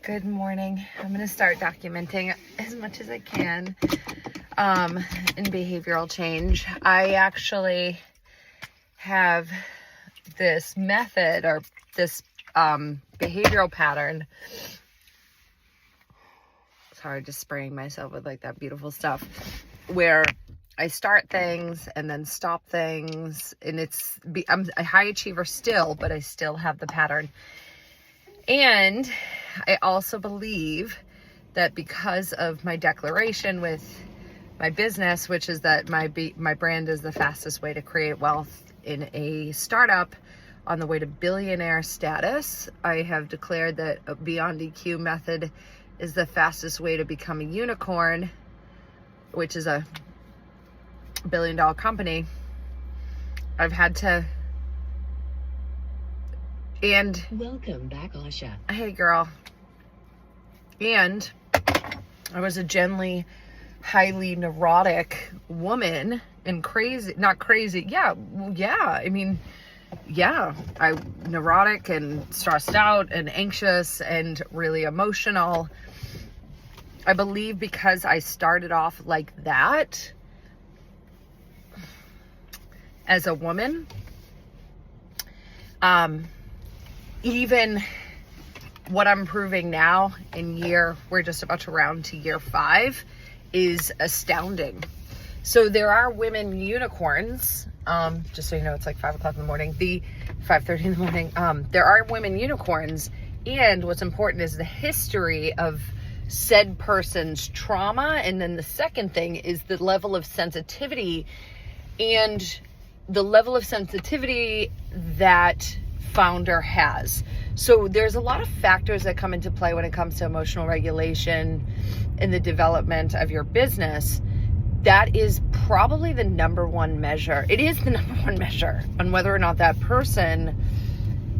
Good morning. I'm going to start documenting as much as I can in behavioral change. I actually have this method or this behavioral pattern. Sorry, just spraying myself with like that beautiful stuff where I start things and then stop things, and I'm a high achiever still, but I still have the pattern. And I also believe that because of my declaration with my business, which is that my brand is the fastest way to create wealth in a startup on the way to billionaire status, I have declared that a Beyond EQ method is the fastest way to become a unicorn, which is a $1 billion company. I've had to. And welcome back, Asha. Hey, girl. And I was a highly neurotic woman and not crazy. Yeah. I mean, yeah, neurotic and stressed out and anxious and really emotional. I believe because I started off like that as a woman, even what I'm proving now we're just about to round to year 5 is astounding. So there are women unicorns, just so you know, it's like 5 o'clock in the morning, 5:30 in the morning. There are women unicorns, and what's important is the history of said person's trauma. And then the second thing is the level of sensitivity and the level of sensitivity that founder has. So there's a lot of factors that come into play when it comes to emotional regulation in the development of your business. That is probably the number one measure. It is the number one measure on whether or not that person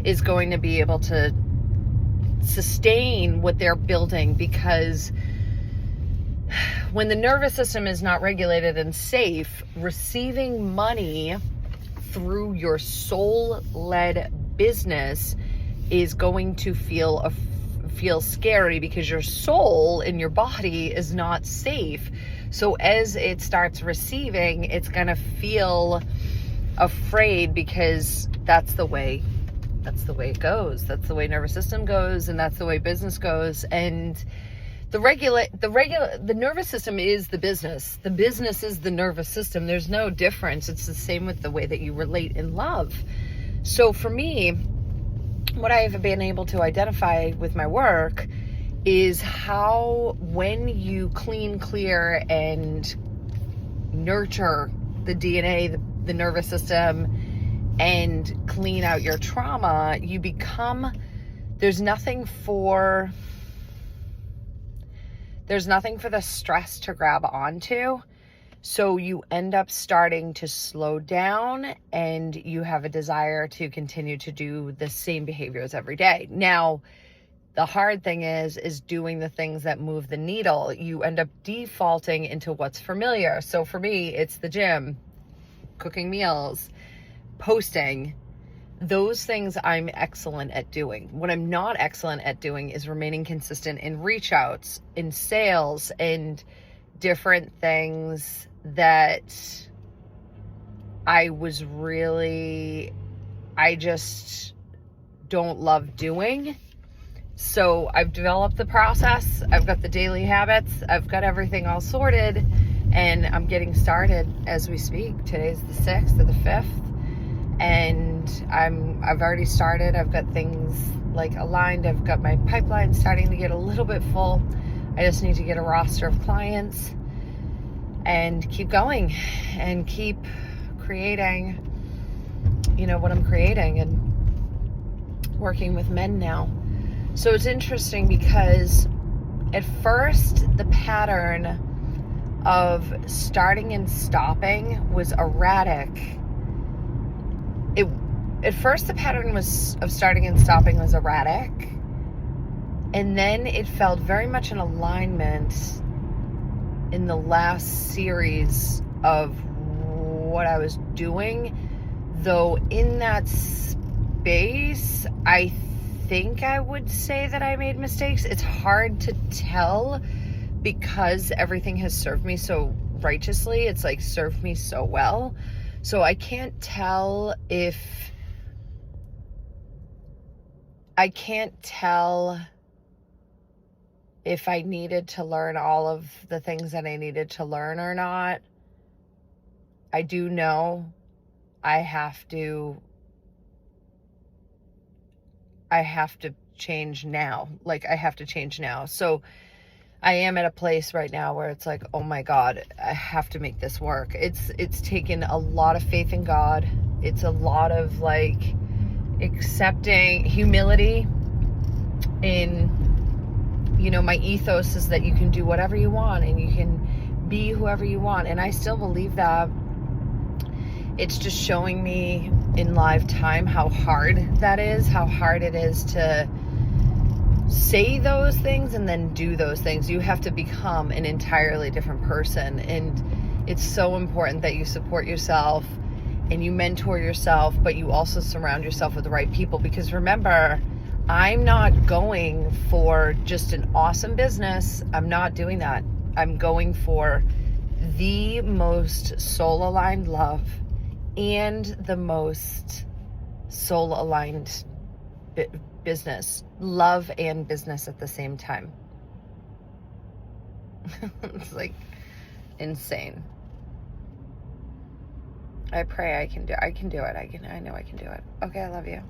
is going to be able to sustain what they're building, because when the nervous system is not regulated and safe, receiving money through your soul-led business is going to feel scary because your soul in your body is not safe. So as it starts receiving, it's going to feel afraid, because that's the way it goes. That's the way nervous system goes, and that's the way business goes. And the nervous system is the business. The business is the nervous system. There's no difference. It's the same with the way that you relate in love. So for me, what I have been able to identify with my work is how, when you clear and nurture the DNA, the nervous system, and clean out your trauma, there's nothing for the stress to grab onto. So you end up starting to slow down, and you have a desire to continue to do the same behaviors every day. Now, the hard thing is doing the things that move the needle. You end up defaulting into what's familiar. So for me, it's the gym, cooking meals, posting. Those things I'm excellent at doing. What I'm not excellent at doing is remaining consistent in reach outs, in sales, and different things that I just don't love doing. So I've developed the process. I've got the daily habits. I've got everything all sorted, and I'm getting started as we speak. Today's the 6th or the 5th. And I've already started. I've got things like aligned. I've got my pipeline starting to get a little bit full. I just need to get a roster of clients and keep going and keep creating, what I'm creating, and working with men now. So it's interesting because at first the pattern of starting and stopping was erratic. At first the pattern of starting and stopping was erratic, and then it felt very much in alignment in the last series of what I was doing, though in that space I think I would say that I made mistakes. It's hard to tell because everything has served me so righteously. It's like served me so well. So I can't tell if I needed to learn all of the things that I needed to learn or not. I do know I have to change now. Like, I have to change now. So I am at a place right now where it's like, oh my God, I have to make this work. It's taken a lot of faith in God. It's a lot of like accepting humility in, you know, my ethos is that you can do whatever you want and you can be whoever you want. And I still believe that. It's just showing me in live time how hard that is, how hard it is to say those things and then do those things. You have to become an entirely different person. And it's so important that you support yourself and you mentor yourself, but you also surround yourself with the right people. Because remember, I'm not going for just an awesome business. I'm not doing that. I'm going for the most soul-aligned love and the most soul-aligned business. Love and business at the same time. It's like insane. I pray I can do it. I know I can do it. Okay, I love you.